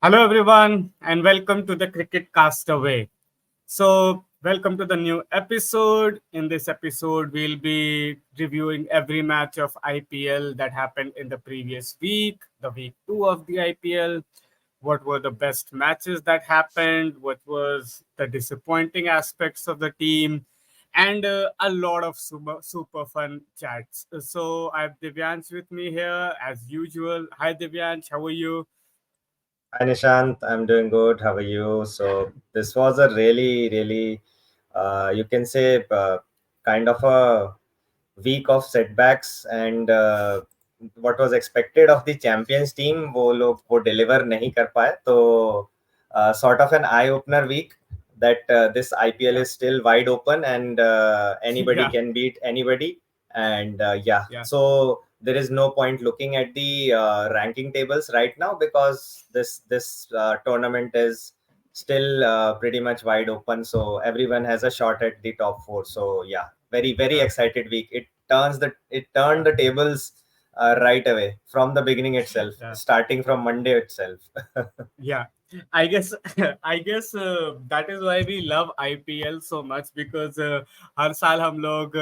Hello, everyone, and welcome to the Cricket Castaway. Welcome to the new episode. In this episode, we'll be reviewing every match of IPL that happened in the previous week, the week two of the IPL. What were the best matches that happened? What was the disappointing aspects of the team? And a lot of super fun chats. So I have Divyansh with me here as usual. Hi, Divyansh. How are you? Hi Nishant, I'm doing good. How are you? So this was a really, you can say, kind of a week of setbacks, and what was expected of the champions team, वो लोग वो deliver नहीं कर पाए. तो sort of an eye opener week that this IPL Yeah, is still wide open and anybody yeah, can beat anybody. And yeah, yeah, so there is no point looking at the ranking tables right now because this tournament is still pretty much wide open, so everyone has a shot at the top four. So yeah, very yeah, excited week. It turned yeah, the tables right away from the beginning itself, yeah. starting from Monday itself. Yeah, I guess I guess that is why we love IPL so much because हर साल हम लोग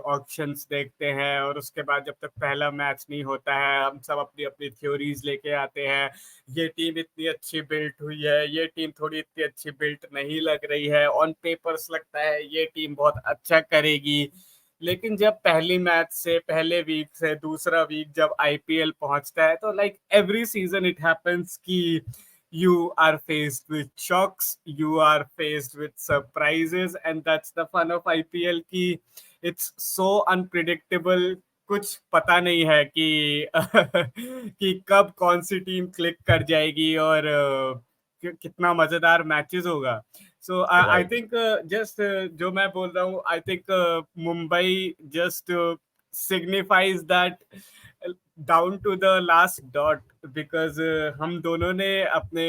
auctions देखते हैं और उसके बाद जब तक पहला मैच नहीं होता है हम सब अपनी अपनी थ्योरीज लेके आते हैं. ये टीम इतनी अच्छी बिल्ट हुई है, ये टीम थोड़ी इतनी अच्छी बिल्ट नहीं लग रही है, ऑन पेपर्स लगता है ये टीम बहुत अच्छा करेगी. लेकिन जब पहली मैच से पहले वीक से दूसरा वीक जब आईपीएल पहुंचता है तो like every season it happens कि you are faced with shocks, you are faced with surprises, and that's the fun of IPL कि it's so unpredictable. कुछ पता नहीं है कि कि कब कौन सी टीम क्लिक कर जाएगी और कितना मजेदार मैचेस होगा. सो आई Right. थिंक जस्ट जो मैं बोल रहा हूँ I think Mumbai just signifies that down to the last dot because हम दोनों ने अपने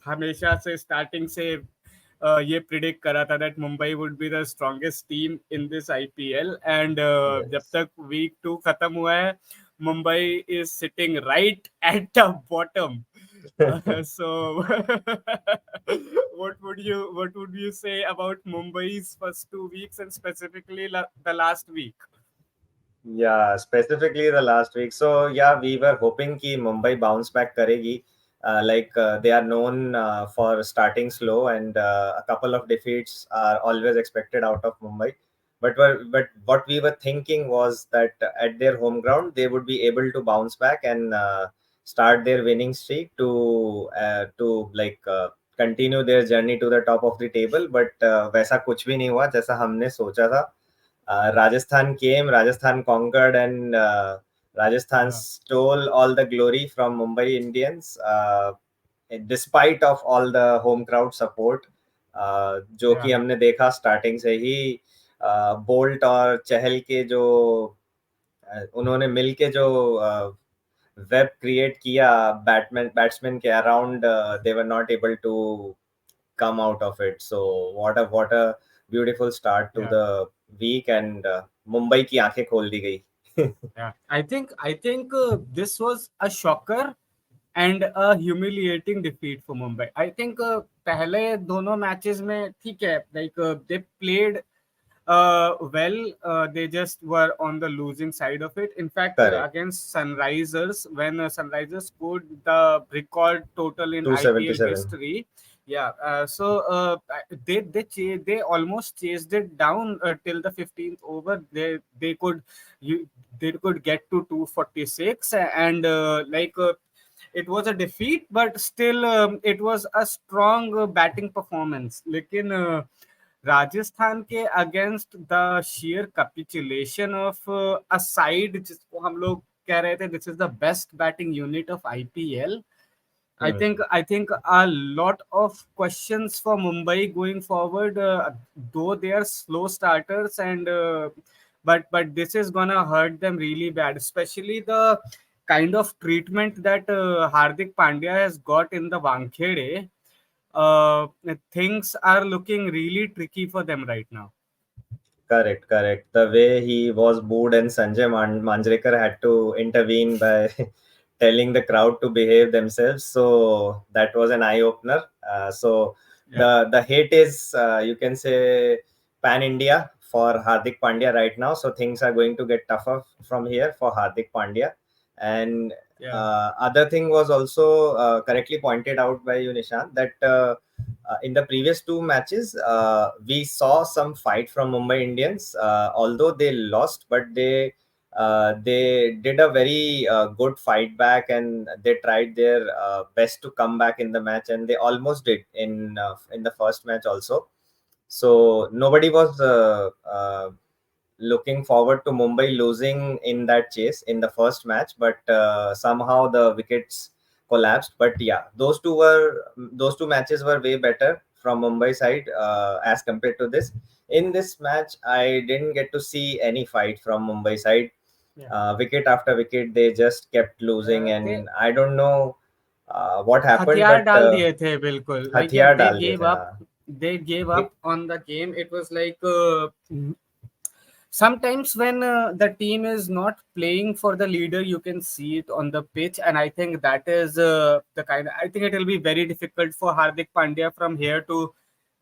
हमेशा से स्टार्टिंग से ये प्रिडिक्ट करा था that Mumbai would be the strongest team in this IPL and जब Yes. तक वीक टू खत्म हुआ है Mumbai is sitting right at the bottom. So what would you say about Mumbai's first 2 weeks and specifically the last week? Yeah, specifically the last week. So yeah, we were hoping कि Mumbai bounce back करेगी. They are known for starting slow, and a couple of defeats are always expected out of Mumbai. But what we were thinking was that at their home ground they would be able to bounce back and start their winning streak to continue their journey to the top of the table. But वैसा कुछ भी नहीं हुआ जैसा हमने सोचा था. Rajasthan came, Rajasthan conquered, and Rajasthan Yeah, stole all the glory from Mumbai Indians, despite of all the home crowd support, जो कि yeah, हमने देखा स्टार्टिंग से ही. बोल्ट और चहल के जो उन्होंने मिलके जो वेब क्रिएट किया बैट्समैन के around, they were not able to come out of it. So what a beautiful start to yeah. the week, and Mumbai की आंखें खोल दी गई. Yeah, I think this was a shocker and a humiliating defeat for Mumbai. I think पहले दोनों matches में ठीक है, like they played well. They just were on the losing side of it. In fact, Correct. against Sunrisers, when Sunrisers scored the record total in IPL 277. history, yeah. They almost chased it down till the 15th over. They could you they could get to 246 and it was a defeat, but still it was a strong batting performance. लेकिन राजस्थान के against the sheer capitulation of a side जिसको हम लोग कह रहे थे this is the best batting unit of IPL. I think a lot of questions for Mumbai going forward, though they are slow starters and but this is gonna hurt them really bad, especially the kind of treatment that Hardik Pandya has got in the Wankhede. Uh, Things are looking really tricky for them right now. Correct. The way he was booed and Sanjay Manjrekar had to intervene by telling the crowd to behave themselves. So that was an eye opener. So Yeah, the hate is, you can say, pan India for Hardik Pandya right now. So things are going to get tougher from here for Hardik Pandya. And yeah, other thing was also correctly pointed out by you, Nishant, that in the previous two matches, we saw some fight from Mumbai Indians. Although they lost, but they did a very good fight back, and they tried their best to come back in the match, and they almost did in the first match also. So nobody was looking forward to Mumbai losing in that chase in the first match, but somehow the wickets collapsed. But yeah, those two matches were way better from Mumbai side as compared to this. In this match, I didn't get to see any fight from Mumbai side. yeah. Wicket after wicket, they just kept losing, They and I don't know what happened, हथियार but डाल दिए थे बिल्कुल, like yeah, हथियार डाल दिए थे. हाँ. they gave It, up on the game. It was like sometimes when the team is not playing for the leader, you can see it on the pitch, and I think that is the kind. I think it will be very difficult for Hardik Pandya from here to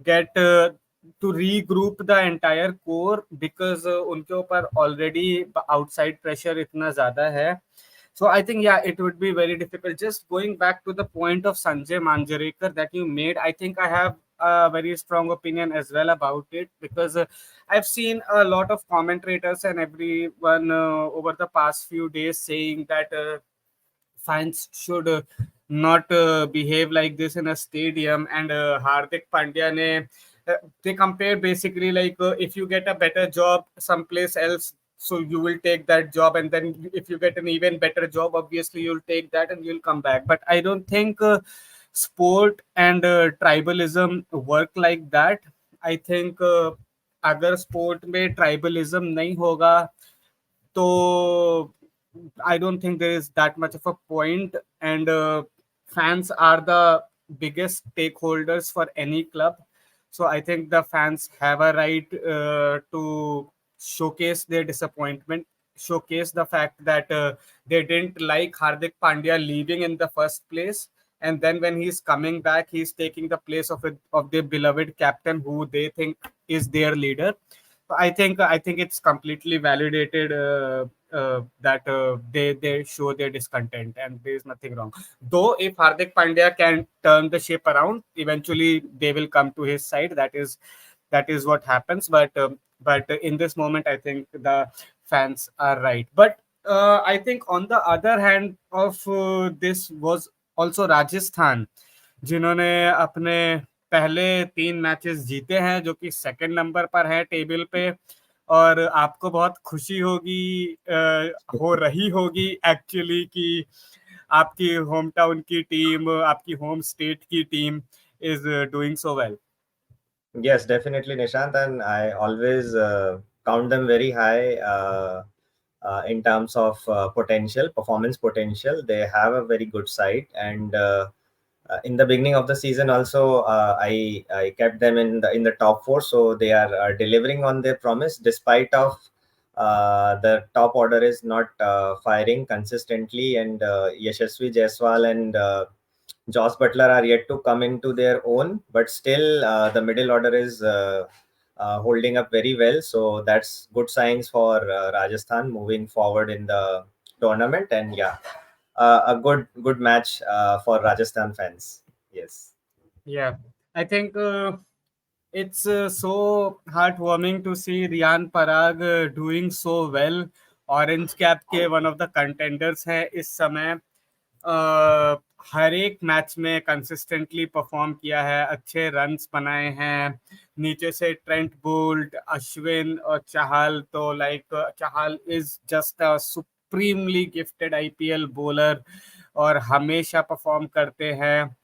get to regroup the entire core, because उनके ऊपर already outside pressure इतना ज़्यादा है. So I think yeah, it would be very difficult. Just going back to the point of Sanjay Manjrekar that you made, I think I have a very strong opinion as well about it, because I've seen a lot of commentators and everyone over the past few days saying that fans should not behave like this in a stadium. And Hardik Pandya ne, they compare basically like if you get a better job someplace else, so you will take that job, and then if you get an even better job, obviously you'll take that and you'll come back. But I don't think sport and tribalism work like that. I think अगर sport में tribalism नहीं होगा so I don't think there is that much of a point, and fans are the biggest stakeholders for any club. So I think the fans have a right to showcase their disappointment, showcase the fact that they didn't like Hardik Pandya leaving in the first place, and then when he's coming back, he's taking the place of their beloved captain, who they think is their leader. I think it's completely validated that they show their discontent, and there is nothing wrong. Though if Hardik Pandya can turn the ship around, eventually they will come to his side. That is what happens. But in this moment, I think the fans are right. But I think on the other hand of this was also Rajasthan, जिन्होंने अपने पहले 3 matches जीते हैं, जो कि second number पर है table पे. और आपको बहुत खुशी होगी, हो रही होगी एक्चुअली, कि आपकी होम टाउन की टीम, आपकी होम स्टेट की team is doing so well. yes, definitely, Nishant, and I always count them very high in terms of potential, performance potential. They have a very good side, and in the beginning of the season, also I kept them in the top four. So they are delivering on their promise, despite of the top order is not firing consistently, and Yashasvi Jaiswal and Josh Butler are yet to come into their own, but still the middle order is holding up very well. So that's good signs for Rajasthan moving forward in the tournament. And yeah, a good match for Rajasthan fans. Yes. Yeah, I think it's so heartwarming to see Riyan Parag doing so well. Orange cap के one of the contenders हैं इस समय. हर एक match में consistently perform किया है, अच्छे runs बनाए हैं. नीचे से ट्रेंट बोल्ट, अश्विन और चाहल, तो like Chahal is just a supremely gifted IPL bowler और हमेशा परफॉर्म करते हैं.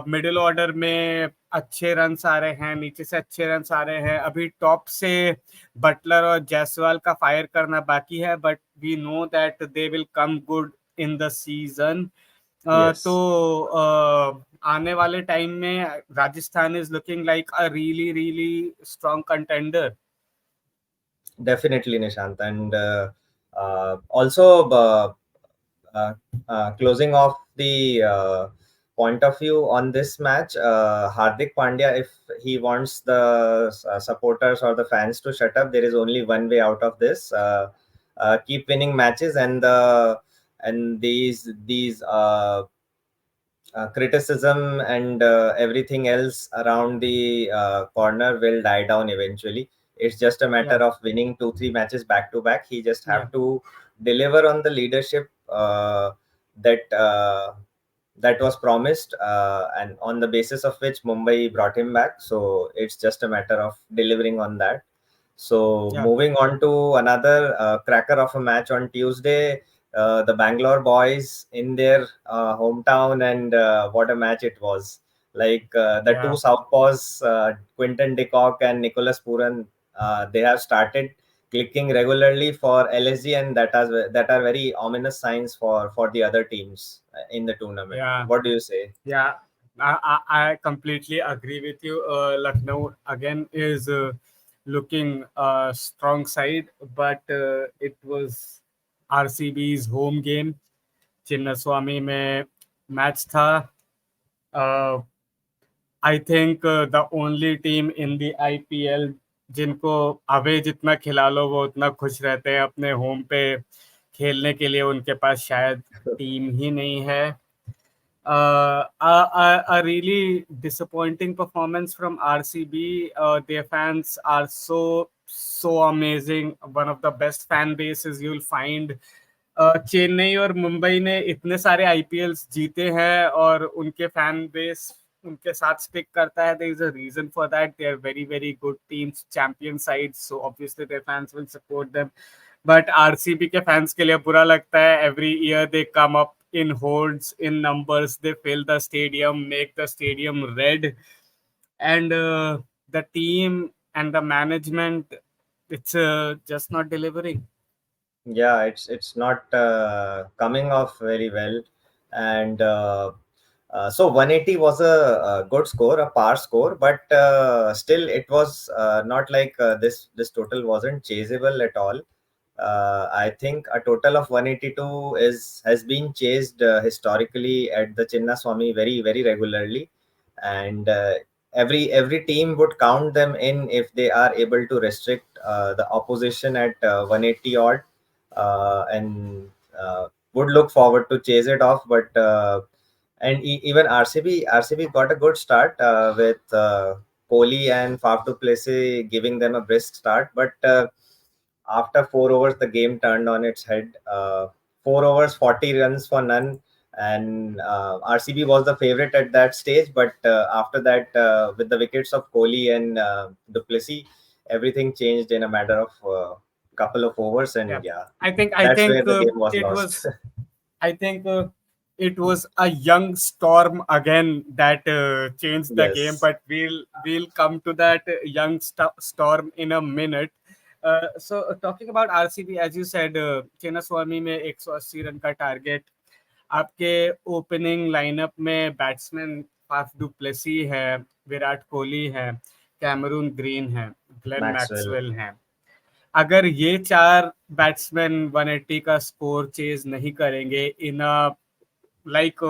मिडिल ऑर्डर में अच्छे रन्स आ रहे हैं, नीचे से अच्छे रन्स आ रहे हैं. अभी टॉप से बटलर और जायसवाल का फायर करना बाकी है, but we know that they will come good in the season. तो Yes. आने वाले टाइम में Rajasthan is looking like a really really strong contender. Definitely, Nishant, and also closing off the point of view on this match, Hardik Pandya, if he wants the supporters or the fans to shut up, there is only one way out of this. Keep winning matches, and these criticism and everything else around the corner will die down eventually. It's just a matter Yeah, of winning 2 3 matches back to back. He just yeah, have to deliver on the leadership that that was promised, and on the basis of which Mumbai brought him back. So it's just a matter of delivering on that. So yeah, moving on to another cracker of a match on Tuesday, the Bangalore boys in their hometown, and what a match it was! Like the two yeah, southpaws, Quinton de Kock and Nicholas Puran, they have started clicking regularly for LSG, and that are very ominous signs for the other teams in the tournament. yeah, What do you say? yeah. I completely agree with you. Lucknow again is looking strong side, but it was RCB's home game. Chinnaswamy में match था. uh, I think the only team in the IPL जिनको away जितना खिला लो वो उतना खुश रहते हैं अपने होम पे खेलने के लिए, उनके पास शायद टीम ही नहीं है. A really disappointing performance from RCB. Their fans are so amazing. One of the best fan bases you'll find. Chennai और मुंबई ने इतने सारे आईपीएल्स जीते हैं और उनके फैन बेस उनके साथ स्टिक करता है. There is a reason for that. They are very very good teams, champion sides, so obviously their fans will support them. But RCB के फैंस के लिए बुरा लगता है. Every year they come up in hordes, in numbers, they fill the stadium, make the stadium red, and the team and the management, it's just not delivering. Yeah, it's not coming off very well, and so 180 was a good score, a par score, but still it was not like this total wasn't chaseable at all. I think a total of 182 is has been chased historically at the Chinnaswamy very very regularly, and every team would count them in if they are able to restrict the opposition at 180 odd, and would look forward to chase it off. But even RCB got a good start with Kohli and Faf du Plessis giving them a brisk start, but after 4 overs, the game turned on its head. 4 overs, 40 runs for none, and RCB was the favorite at that stage. But after that, with the wickets of Kohli and du Plessis, everything changed in a matter of couple of overs, Yeah, and yeah, I that's where think the game was it lost. was. I think it was a young storm again that changed the game. Yes, But we'll come to that young storm in a minute. So talking about RCB, as you said, Chinnaswamy में 180 run का target. आपके opening lineup में batsman Faf du Plessis है, विराट कोहली है, Cameron Green है, Glenn Maxwell. Maxwell है. अगर ये चार बैट्समैन 180 का स्कोर चेज नहीं करेंगे in a like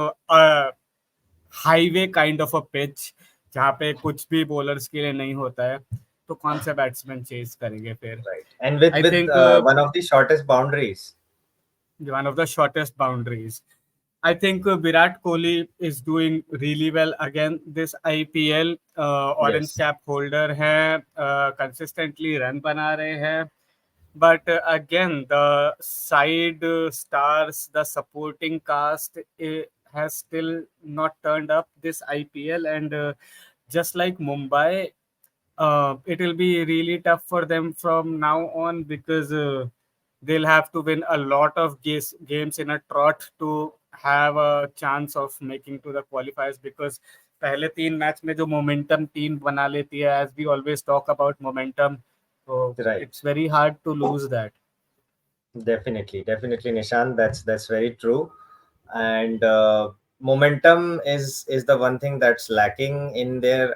highway kind of a pitch जहाँ पे कुछ भी बॉलर्स के लिए नहीं होता है, तो कौन से बैट्समैन चेज करेंगे फिर. Right, and with I with think one of the shortest boundaries. one of the shortest boundaries. I think Virat Kohli is doing really well again this IPL. Orange Yes, cap holder है, consistently run बना रहे हैं. But again, the side stars, the supporting cast has still not turned up this IPL, and just like Mumbai, it will be really tough for them from now on because they'll have to win a lot of games in a trot to have a chance of making to the qualifiers. Because पहले 3 match में जो momentum team बना लेती है, as we always talk about momentum, so right. it's very hard to lose that. Definitely, Nishan. That's very true. And momentum is the one thing that's lacking in their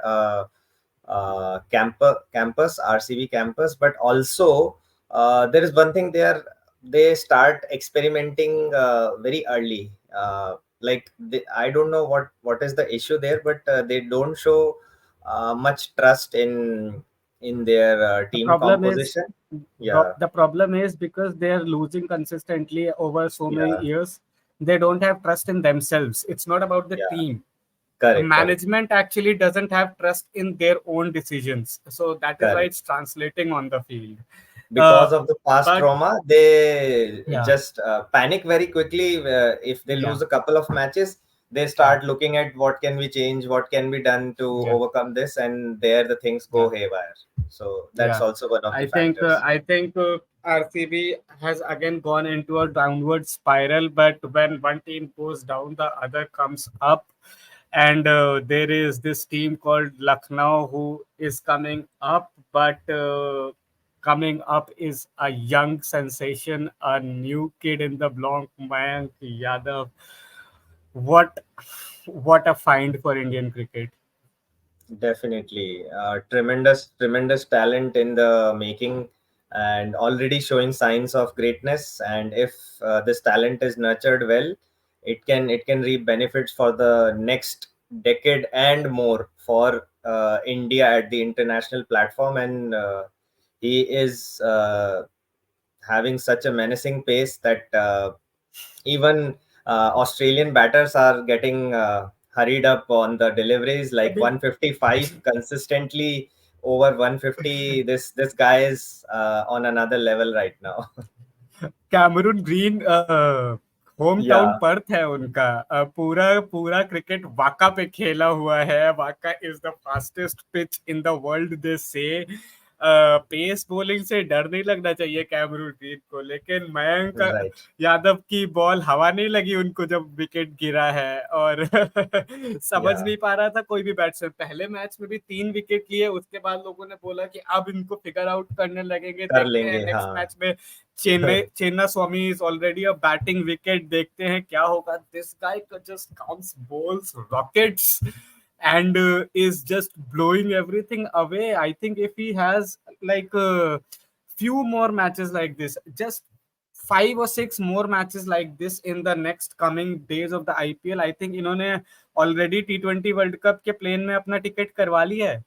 campus RCB campus. But also there is one thing they are they start experimenting very early. I don't know what is the issue there, but they don't show much trust in their The team problem is composition. Yeah, the problem is because they are losing consistently over so many yeah, years. They don't have trust in themselves. It's not about the yeah. team. Correct, correct, Management actually doesn't have trust in their own decisions, so that is why correct. it's translating on the field. uh, Because of the past but trauma, they yeah, just panic very quickly. If they yeah, lose a couple of matches, they yeah, start looking at what can we change, what can be done to yeah, overcome this, and there the things yeah, go haywire. So that's yeah. also one of the I factors. I think RCB has again gone into a downward spiral, but when one team goes down, the other comes up. And there is this team called Lucknow who is coming up, but coming up is a young sensation, a new kid in the block, Mayank Yadav. What what a find for Indian cricket. Definitely, tremendous talent in the making, and already showing signs of greatness. And if this talent is nurtured well, it can reap benefits for the next decade and more for India at the international platform. And he is having such a menacing pace that even Australian batters are getting hurried up on the deliveries, like Abhi 155 consistently over 150. This guy is on another level right now. Cameron Green home town Yeah, Perth है उनका पूरा पूरा cricket वाका पे खेला हुआ है वाका is the fastest pitch in the world दे से पेस बॉलिंग से डर नहीं लगना चाहिए कैमरून ग्रीन को लेकिन मयंक right. यादव की बॉल हवा नहीं लगी उनको जब विकेट गिरा है और समझ Yeah, नहीं पा रहा था कोई भी बैट्समैन पहले मैच में भी 3 विकेट लिए उसके बाद लोगों ने बोला कि अब इनको फिगर आउट करने लगेंगे कर देखते हैं लेंगे नेक्स्ट हाँ. मैच में Chinnaswamy is already a batting wicket देखते हैं क्या होगा this guy just counts balls rockets and is just blowing everything away. I think if he has like few more matches like this, just 5 or 6 more matches like this in the next coming days of the IPL, I think इन्होंने already T20 world cup के plane में अपना ticket करवा लिया है.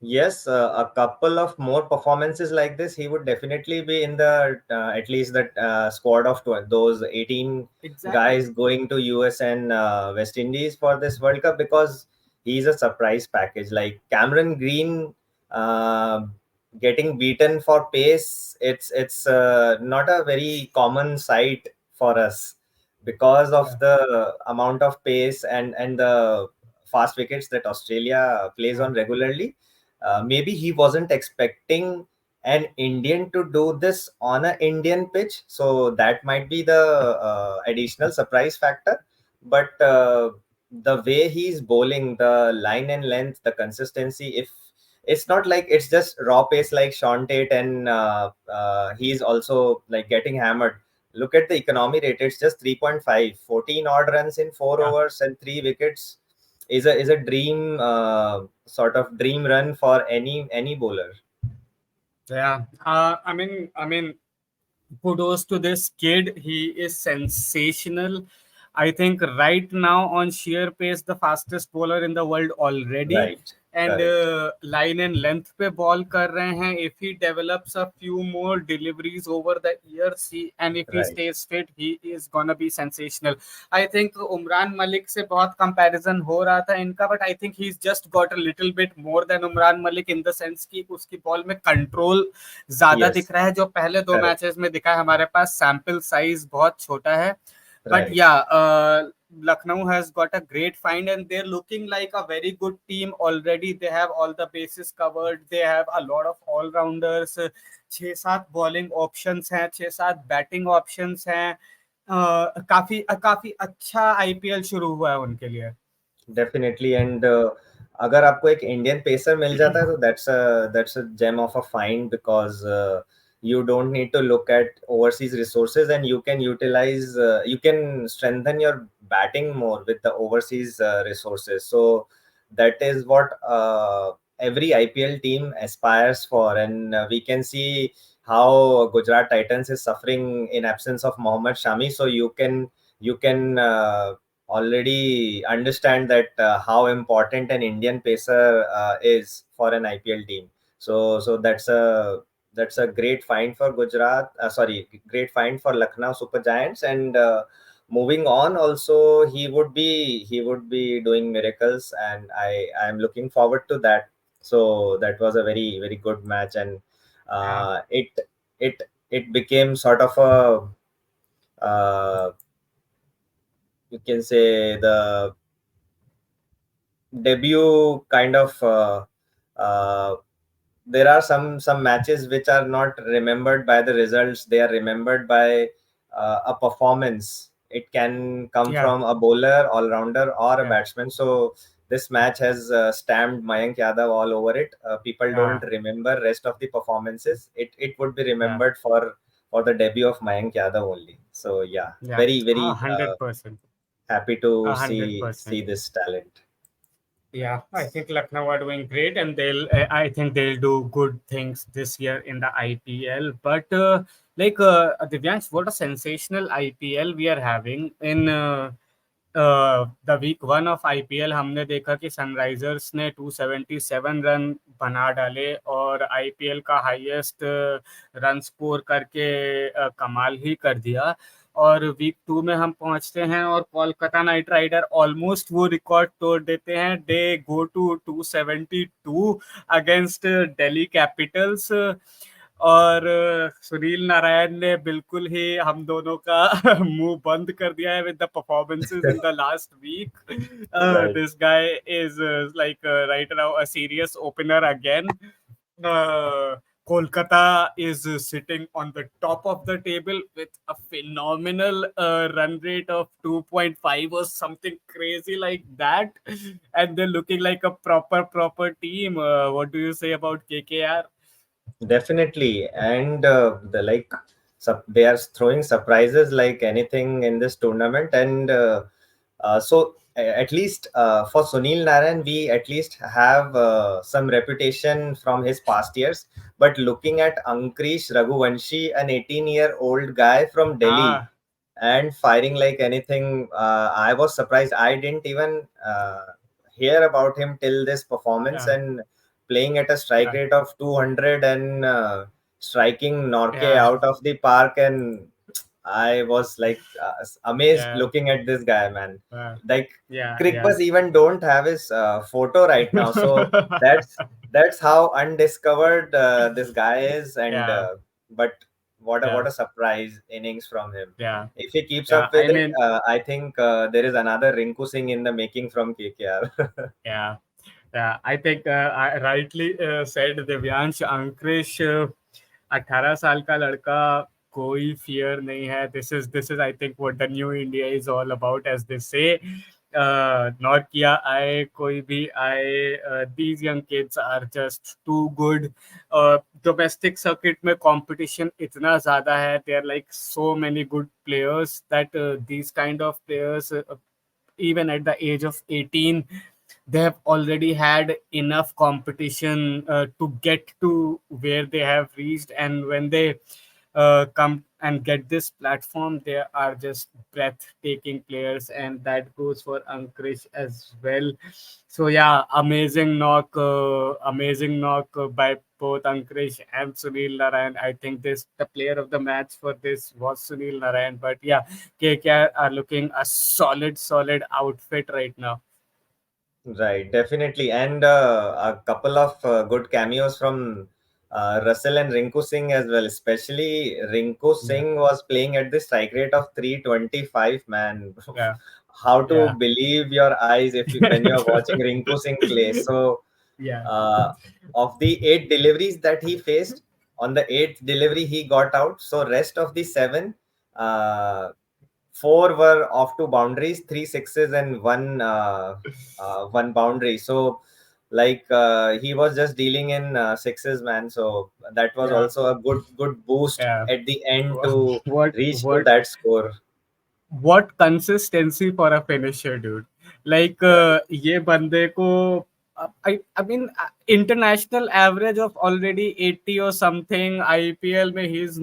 Yes, a couple of more performances like this, he would definitely be in the at least that squad of those 18 Exactly. guys going to US and West Indies for this World Cup, because he's a surprise package. Like Cameron Green uh, getting beaten for pace, it's not a very common sight for us because of Yeah, the amount of pace and the fast wickets that Australia plays yeah, on regularly. Maybe he wasn't expecting an Indian to do this on an Indian pitch, so that might be the additional surprise factor. But the way he's bowling, the line and length, the consistency, if it's not like it's just raw pace like Sean Tate, and he's also like getting hammered. Look at the economy rate; it's just 3.5, 14 odd runs in four yeah. overs and 3 wickets is a dream sort of dream run for any bowler. Yeah, I mean, kudos to this kid. He is sensational. I think right now on sheer pace, the fastest bowler in the world already. Right, And correct. line and length पे ball कर रहे हैं. If he develops a few more deliveries over the years, and if he Right. stays fit, he is gonna be sensational. I think Umran Malik से बहुत comparison हो रहा था इनका, but I think he's just got a little bit more than Umran Malik in the sense कि उसकी ball में control ज्यादा दिख Yes, रहा है जो पहले 2 मैचेस correct. में दिखा है हमारे पास सैंपल साइज बहुत छोटा है बट Right. या Lucknow has got a great find and they're looking like a very good team already. They have all the bases covered. They have a lot of all rounders. 6-7 bowling options हैं 6-7 batting options हैं काफी काफी अच्छा IPL शुरू हुआ है उनके लिए. Definitely. And अगर आपको एक इंडियन पेसर मिल जाता है तो that's a gem of a find, because you don't need to look at overseas resources, and you can strengthen your batting more with the overseas resources. So that is what every IPL team aspires for, and we can see how Gujarat Titans is suffering in absence of Mohammad Shami. So you can already understand that how important an Indian pacer is for an IPL team. So that's a great find for Gujarat. Sorry, great find for Lucknow Super Giants. And moving on, also he would be doing miracles, and I am looking forward to that. So that was a very very good match, and Yeah, it became sort of a you can say the debut kind of there are some matches which are not remembered by the results. They are remembered by a performance. It can come yeah, from a bowler, all rounder, or a yeah, batsman. So this match has stamped Mayank Yadav all over it. People yeah, don't remember rest of the performances. It would be yeah, remembered for the debut of Mayank Yadav only. So yeah, yeah. very very 100%. happy to A hundred see percent. this talent. Yeah, I think Lucknow are doing great, and I think they'll do good things this year in the IPL. But Divyansh, what a sensational IPL we are having in the week one of IPL हमने देखा कि Sunrisers ने 277 run बना डाले और IPL का highest run score करके कमाल ही कर दिया। और वीक टू में हम पहुंचते हैं और कोलकाता नाइट राइडर ऑलमोस्ट वो रिकॉर्ड तोड़ देते हैं। They go to 272 against Delhi capitals. और सुनील नारायण ने बिल्कुल ही हम दोनों का मुंह बंद कर दिया है with the performances in the last week. Right. This guy is like right now a serious opener again. Kolkata is sitting on the top of the table with a phenomenal run rate of 2.5 or something crazy like that, and they're looking like a proper team. What do you say about KKR? Definitely, and they are throwing surprises like anything in this tournament, and at least for Sunil Narayan, we at least have some reputation from his past years. But looking at Ankrish Raghuvanshi, an 18-year-old guy from Delhi, Ah, and firing like anything, I was surprised. I didn't even hear about him till this performance, yeah, and playing at a strike yeah, rate of 200 and striking Norke yeah, out of the park. And I was like amazed yeah, looking at this guy, man. yeah, Like yeah, Crickbus even don't have his photo right now, so that's how undiscovered this guy is. And yeah, but what yeah, a surprise innings from him. yeah, If he keeps yeah. up I with it, mean, I think there is another Rinku Singh in the making from KKR. yeah. Yeah, I think I rightly said Divyansh Angkrish 18 साल का लड़का कोई fear नहीं है। This is I think what the new India is all about as they say. Not किया आए कोई भी आए, these young kids are just too good. Domestic circuit में कंपटीशन इतना ज्यादा है, they are like so many good players that these kind of players even at the age of 18 they have already had enough competition to get to where they have reached, and when they come and get this platform they are just breathtaking players, and that goes for Ankrish as well. So yeah, amazing knock by both Ankrish and Sunil Narayan. I think this the player of the match for this was Sunil Narayan, but yeah, KKR are looking a solid outfit right now. Right, definitely, and a couple of good cameos from Russell and Rinku Singh as well. Especially Rinku Yeah, Singh was playing at the strike rate of 325. Man, yeah, how to yeah. believe your eyes if you when you are watching Rinku Singh play? So, Yeah, uh, of the 8 deliveries that he faced, on the eighth delivery he got out. So rest of the seven. Four were off to boundaries, three sixes and one boundary. So he was just dealing in sixes, man. So that was yeah, also a good boost yeah. at the end to what reach to what that score. what consistency for a finisher, dude. Like Right. ये बंदे को I mean international average of already 80 or something IPL में he's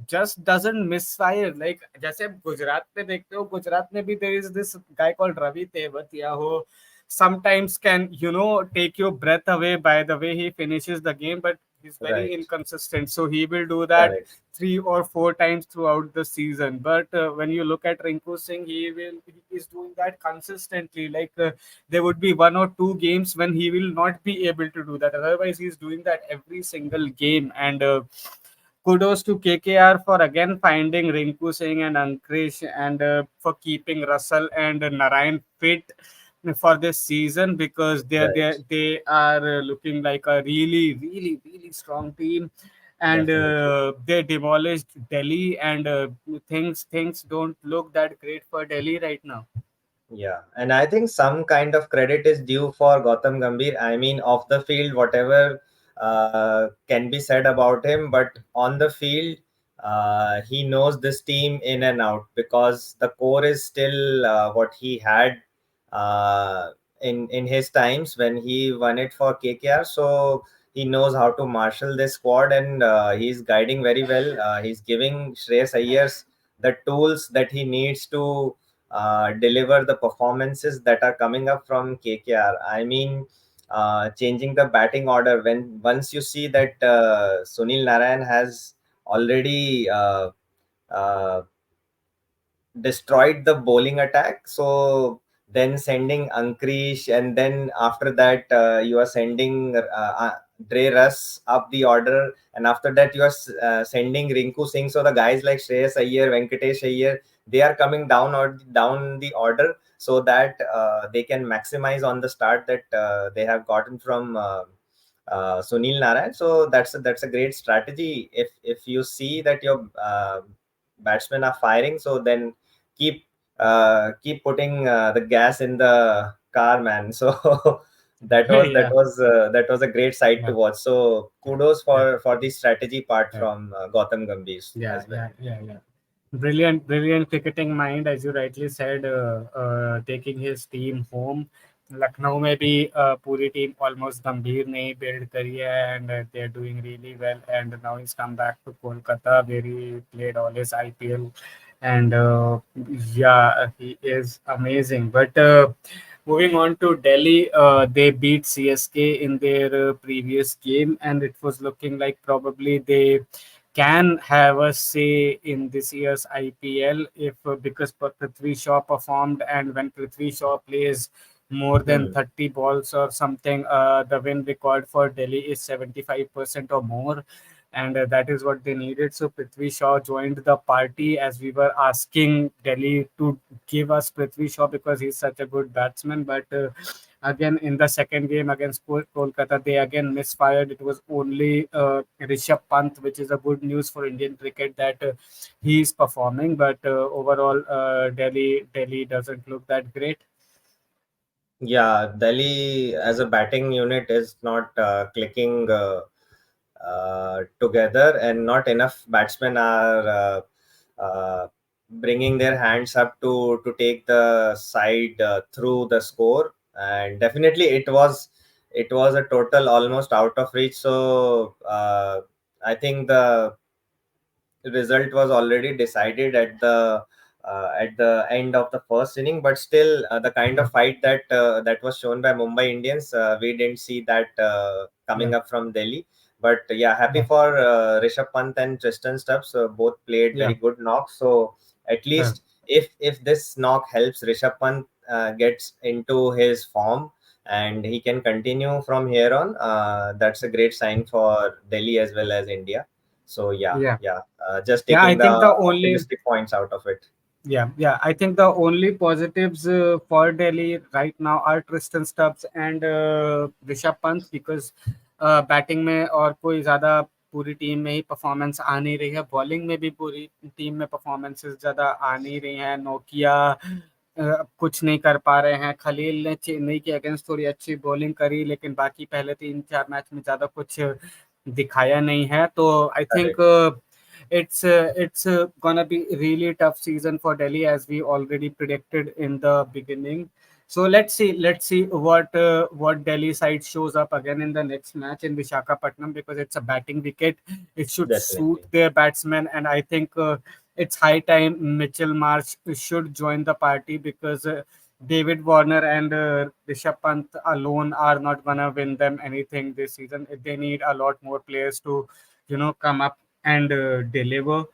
just doesn't misfire like जैसे आप गुजरात में देखते हो गुजरात में भी there is this guy called Ravi Tewatia who sometimes can take your breath away by the way he finishes the game, but he's very Right. inconsistent, so he will do that Correct. 3 or 4 times throughout the season. But when you look at Rinku Singh, he is doing that consistently. Like there would be 1 or 2 games when he will not be able to do that. Otherwise, he's doing that every single game. And kudos to KKR for again finding Rinku Singh and Ankrish, and for keeping Russell and Narayan fit for this season, because Right. they are looking like a really really really strong team. And Definitely. they demolished Delhi, and things don't look that great for Delhi right now. Yeah, and I think some kind of credit is due for Gautam Gambhir. I mean, off the field, whatever can be said about him, but on the field, he knows this team in and out, because the core is still what he had uh, in his times when he won it for KKR. So he knows how to marshal this squad, and he's guiding very well. He's giving Shreyas Iyer the tools that he needs to deliver the performances that are coming up from KKR. I mean, changing the batting order, when once you see that Sunil Narayan has already uh, destroyed the bowling attack. So then sending Ankrish, and then after that you are sending Dre Russ up the order, and after that you are sending Rinku Singh. So the guys like Shreyas Iyer, Venkatesh Iyer, they are coming down or down the order, so that they can maximize on the start that they have gotten from Sunil Narayan. So that's a great strategy. If you see that your batsmen are firing, so then keep keep putting the gas in the car, man. So Yeah, that was a great sight to yeah, watch. So kudos yeah, for the strategy part yeah. from Gautam Gambhir Yeah, as well. yeah, yeah, yeah. Brilliant, brilliant cricketing mind, as you rightly said, taking his team home. Lucknow में भी पूरी team almost गंभीर ने build करी है, and they are doing really well, and now is come back to Kolkata where he played all his IPL, and yeah, he is amazing. But moving on to Delhi, they beat CSK in their previous game, and it was looking like probably they can have a say in this year's IPL, if because Prithvi Shaw performed, and when Prithvi Shaw plays more than Hmm. 30 balls or something, the win record for Delhi is 75% or more, and that is what they needed. So Prithvi Shaw joined the party, as we were asking Delhi to give us Prithvi Shaw because he's such a good batsman. But again, in the second game against Kolkata, they again misfired. It was only Rishabh Pant, which is a good news for Indian cricket that he is performing. But overall, Delhi doesn't look that great. Yeah, Delhi as a batting unit is not clicking together, and not enough batsmen are bringing their hands up to take the side through the score. And definitely it was a total almost out of reach. So I think the result was already decided at the end of the first inning. But still, the kind Yeah, of fight that was shown by Mumbai Indians, we didn't see that yeah, coming up from Delhi. But yeah, happy yeah, for Rishabh Pant and Tristan Stubbs. Both played yeah, very good knocks. So at yeah, least if this knock helps Rishabh Pant gets into his form and he can continue from here on, that's a great sign for Delhi as well as India. So yeah, yeah. yeah, just Yeah, I taking the think the only optimistic points out of it. yeah, I think the only positives for Delhi right now are Tristan Stubbs and Rishabh Pant, because batting में और कोई ज़्यादा पूरी team में ही performance आ नहीं रही है, bowling में भी पूरी टीम में परफॉर्मेंसेस ज़्यादा आ नहीं रही हैं। नोकिया कुछ नहीं कर पा रहे हैं, खलील ने चेन्नई के अगेंस्ट थोड़ी अच्छी बॉलिंग करी, लेकिन बाकी पहले 3-4 मैच में ज़्यादा कुछ दिखाया नहीं है। तो I think Correct. it's gonna be really tough season for Delhi, as we already predicted in the beginning. So let's see what Delhi side shows up again in the next match in Visakhapatnam, because it's a batting wicket. It should suit Definitely. their batsmen, and I think it's high time Mitchell Marsh should join the party, because David Warner and Rishabh Pant alone are not gonna win them anything this season. They need a lot more players to, come up and deliver.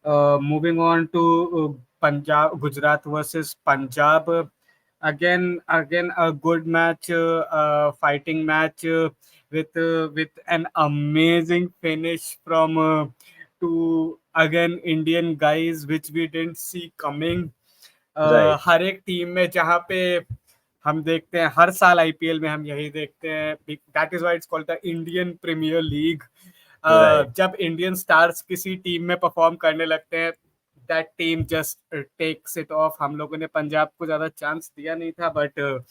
Moving on to Gujarat versus Punjab. Again, a good match, fighting match, with an amazing finish from two again Indian guys, which we didn't see coming. Right. हर एक team में जहाँ पे हम देखते हैं, हर साल IPL में हम यही देखते हैं, that is why it's called the Indian Premier League. Right. जब इंडियन स्टार्स किसी टीम में परफॉर्म करने लगते हैं, that team just takes it off. हम लोगों ने पंजाब को ज्यादा चांस दिया नहीं था, but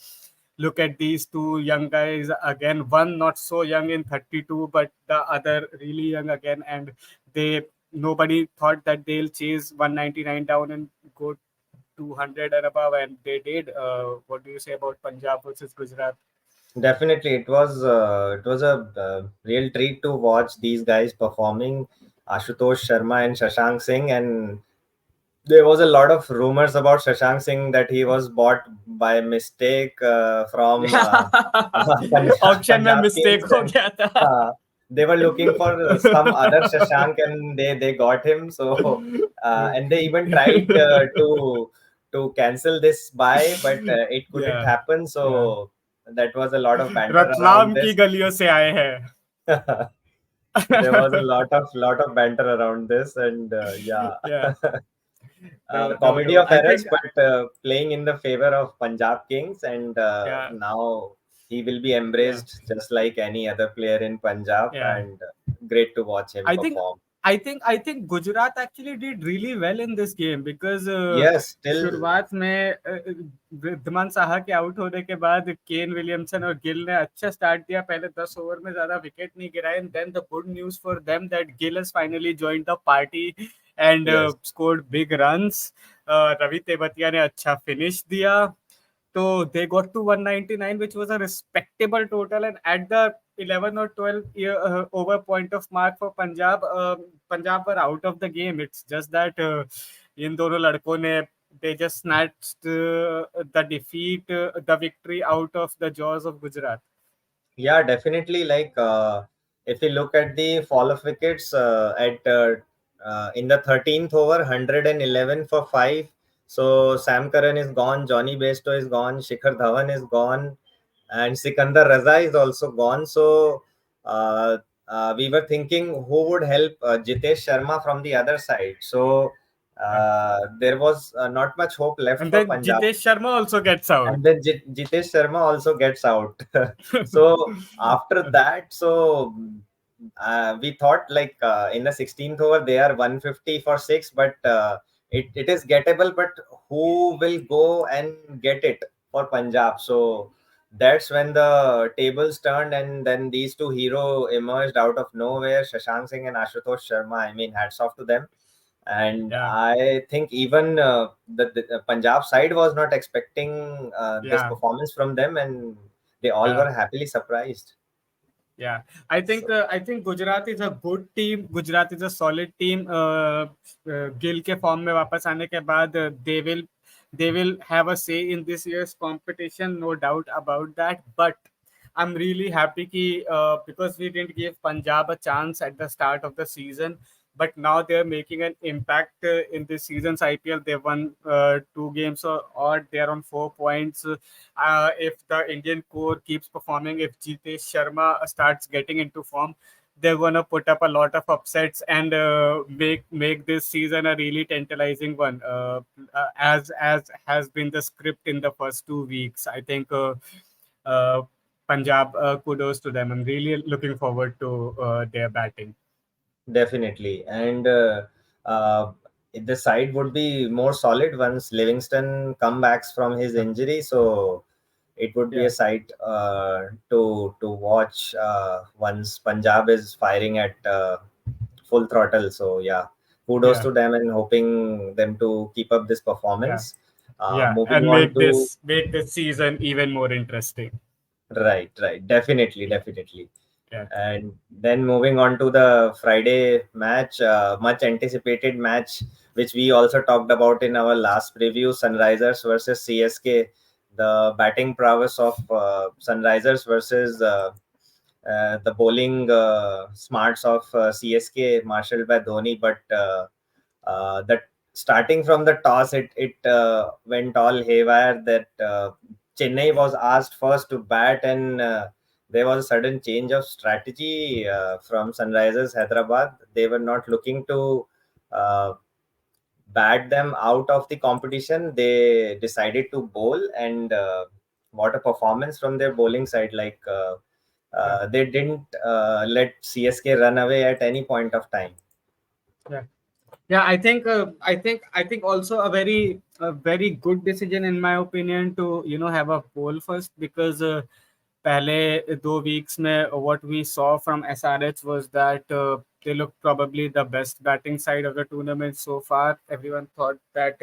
look at these two young guys again, one not so young in 32, but the other really young again, and they nobody thought that they'll chase 199 down and go 200 and above, and they did. What do you say about Punjab versus Gujarat? Definitely, it was a real treat to watch these guys performing. Ashutosh Sharma and Shashank Singh, and there was a lot of rumors about Shashank Singh that he was bought by mistake from auction में Punjab mistake Kings, हो and गया था। uh, they were looking for some other Shashank, and they got him. So and they even tried to cancel this buy, but it couldn't Yeah, happen. yeah. So that was a lot of banter around Ratlam की this. गलियों से आए हैं। There was a lot of banter around this, and yeah. Yeah, no, Comedy no. of I think, errors, but playing in the favor of Punjab Kings, and yeah, now he will be yeah, embraced just like any other player in Punjab, yeah. and great to watch him I think perform. I think Gujarat actually did really well in this game, because Yes, still, शुरुआत में वृद्धमान साहा के out होने के बाद Kane Williamson और गिल ने अच्छा start दिया। पहले 10 ओवर में ज्यादा विकेट नहीं गिराए, and then the good news for them that Gill has finally joined the party and yes, scored big runs. Ravi Tewatia ने अच्छा फिनिश दिया। So they got to 199, which was a respectable total. And at the 11 or 12 over point of mark for Punjab, Punjab were out of the game. It's just that in दोनों लड़कों ने they just snatched the defeat, the victory out of the jaws of Gujarat. yeah, definitely. Like if you look at the fall of wickets at in the 13th over, 111 for five. So Sam Curran is gone, Johnny Bairstow is gone, Shikhar Dhawan is gone, and Sikandar Raza is also gone. So we were thinking who would help Jitesh Sharma from the other side. So Yeah. there was not much hope left And for then Punjab. Jitesh Sharma also gets out. And then Jitesh Sharma also gets out. So after that, so we thought like in the 16th over they are 150 for six, but it is gettable. But who will go and get it for Punjab? So that's when the tables turned, and then these two hero emerged out of nowhere, Shashank Singh and Ashutosh Sharma. I mean, hats off to them. And Yeah, I think even the Punjab side was not expecting this yeah, performance from them, and they all yeah. were happily surprised. Yeah, So I think Gujarat is a good team. Gujarat is a solid team. Gill के form में वापस आने के बाद they will have a say in this year's competition, no doubt about that. But I'm really happy कि because we didn't give Punjab a chance at the start of the season, but now they're making an impact in this season's IPL. They won 2 games, or they're on 4 points. If the Indian core keeps performing, if Jitesh Sharma starts getting into form, they're gonna put up a lot of upsets and make this season a really tantalizing one. As has been the script in the first 2 weeks, I think uh, Punjab, kudos to them. I'm really looking forward to their batting. definitely, and uh, the side would be more solid once Livingston comebacks from his Yeah, injury. So it would be a yeah, sight to watch once Punjab is firing at full throttle. So yeah, kudos yeah, to them and hoping them to keep up this yeah. performance. Yeah, Moving and on to make this season even more interesting. right, definitely, definitely. Yeah, And then moving on to the Friday match, much anticipated match, which we also talked about in our last preview, Sunrisers versus CSK. The batting prowess of Sunrisers versus the bowling smarts of CSK, marshaled by Dhoni. But that starting from the toss, it went all haywire. That Chennai was asked first to bat, and there was a sudden change of strategy from Sunrisers Hyderabad. They were not looking to uh, bat them out of the competition. They decided to bowl, and what a performance from their bowling side! yeah, They didn't let CSK run away at any point of time. yeah. Yeah, I think also a very good decision in my opinion to have a poll first because पहले 2 weeks में what we saw from SRH was that they looked probably the best batting side of the tournament so far. Everyone thought that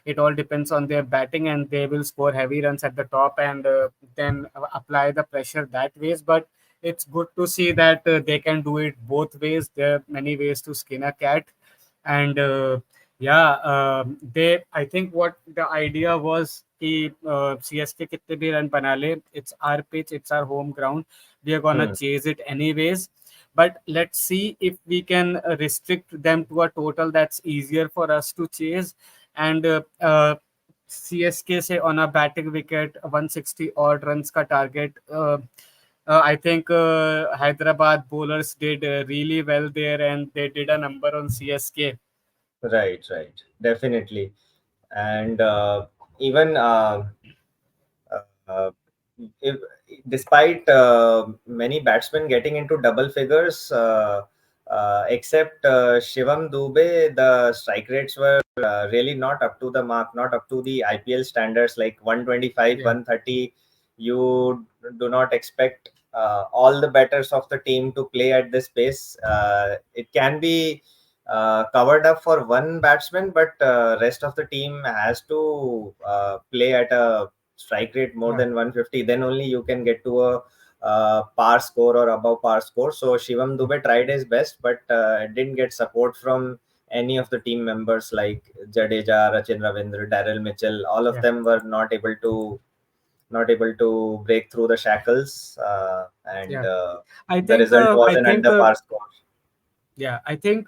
it all depends on their batting and they will score heavy runs at the top and then apply the pressure that ways. But it's good to see that they can do it both ways. There are many ways to skin a cat, and yeah, they I think what the idea was कि CSK कितने भी run बना ले, it's our pitch, it's our home ground, we are gonna Hmm. chase it anyways. But let's see if we can restrict them to a total that's easier for us to chase. And CSK say on a batting wicket 160 odd runs ka target. I think Hyderabad bowlers did really well there and they did a number on CSK. Right, definitely. And even uh, if, despite many batsmen getting into double figures, except Shivam Dubey, the strike rates were really not up to the mark, not up to the IPL standards, like 125, Yeah, 130. You do not expect all the batters of the team to play at this pace. It can be covered up for one batsman, but rest of the team has to play at a strike rate more yeah, than 150. Then only you can get to a par score or above par score. So Shivam Dubey tried his best, but didn't get support from any of the team members like Jadeja, Rachin Ravindra, Daryl Mitchell. All of yeah, them were not able to break through the shackles, and yeah. I the think result was an under par score. I think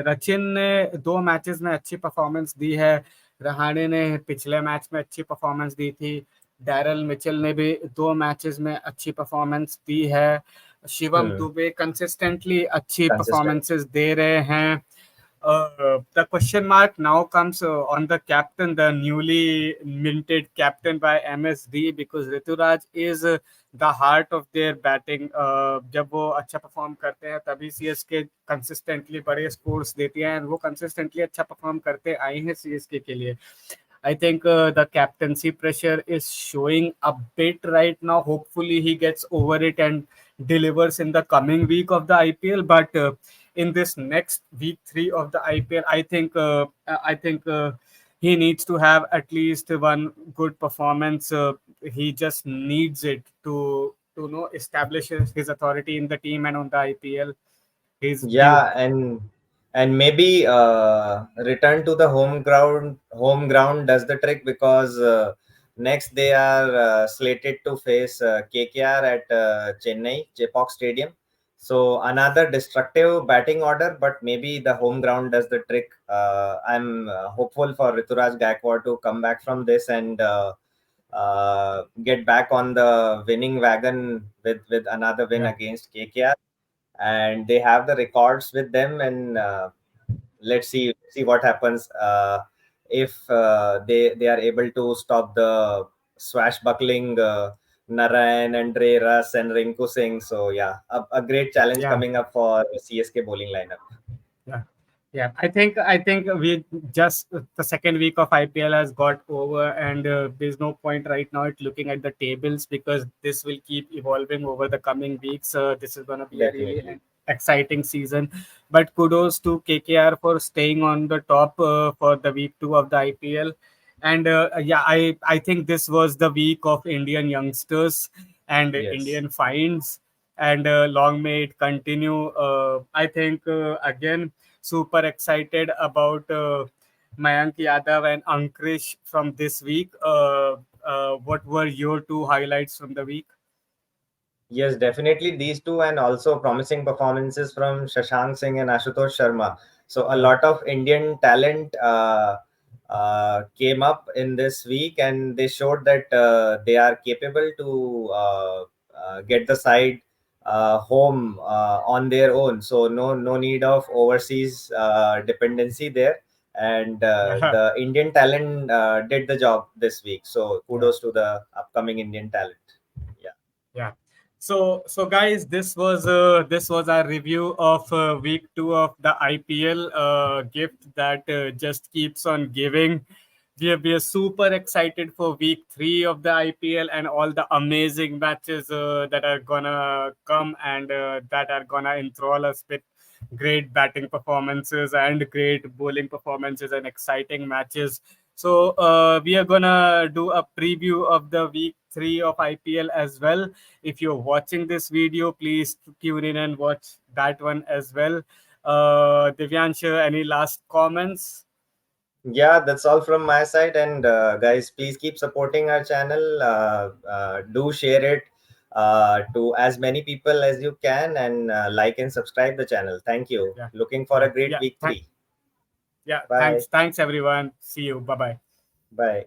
Rachin ने 2 matches में अच्छी performance दी है, रहाणे ने पिछले match में अच्छी performance दी थी, Daryl Mitchell ने भी 2 मैचेस में अच्छी परफॉर्मेंस दी है, शिवम Hmm. दुबे कंसिस्टेंटली अच्छी Consistent. परफॉर्मेंसेस दे रहे हैं. The question mark now comes on the captain, the newly minted captain by MSD, because Rituraj is the heart of their batting. जब वो अच्छा परफॉर्म करते हैं तभी सीएसके कंसिस्टेंटली बड़े स्कोर्स देती हैं, and वो कंसिस्टेंटली अच्छा परफॉर्म करते आई हैं सीएसके के लिए. I think the captaincy pressure is showing a bit right now. Hopefully, he gets over it and delivers in the coming week of the IPL. But in this next week 3 of the IPL, I think he needs to have at least one good performance. He just needs it to establish his authority in the team and on the IPL. He's due. Yeah, and maybe return to the home ground. Home ground does the trick because next they are slated to face KKR at Chennai Chepauk Stadium. So another destructive batting order, but maybe the home ground does the trick. I'm hopeful for Rituraj Gaikwad to come back from this and get back on the winning wagon with another win Yeah, against KKR, and they have the records with them, and let's see what happens if they are able to stop the swashbuckling Narayan, Andre Russ, and Rinku Singh. So yeah, a great challenge yeah. coming up for CSK bowling lineup. Yeah, yeah. I think we just the second week of IPL has got over, and there's no point right now at looking at the tables because this will keep evolving over the coming weeks. This is going to be a really Definitely. exciting season. But kudos to KKR for staying on the top for the week 2 of the IPL. And yeah, I think this was the week of Indian youngsters and Yes. Indian finds, and long may it continue. I think again, super excited about Mayank Yadav and Ankrish from this week. What were your two highlights from the week? Yes, definitely these two, and also promising performances from Shashank Singh and Ashutosh Sharma. So a Yeah, lot of Indian talent came up in this week, and they showed that they are capable to get the side home on their own. So no need of overseas dependency there. And yeah. the Indian talent did the job this week. So Yeah. kudos to the upcoming Indian talent. Yeah. Yeah. So guys, this was our review of week two of the IPL gift that just keeps on giving. We are super excited for week three of the IPL and all the amazing matches that are gonna come, and that are gonna enthrall us with great batting performances and great bowling performances and exciting matches. So we are gonna do a preview of the week three of IPL as well. If you're watching this video, please tune in and watch that one as well. Divyansh, any last comments? Yeah, that's all from my side. And guys, please keep supporting our channel. Do share it to as many people as you can, and like and subscribe the channel. Thank you. Yeah, Looking for a yeah, great yeah. week three. Yeah. Bye. Thanks, everyone. See you. Bye bye. Bye.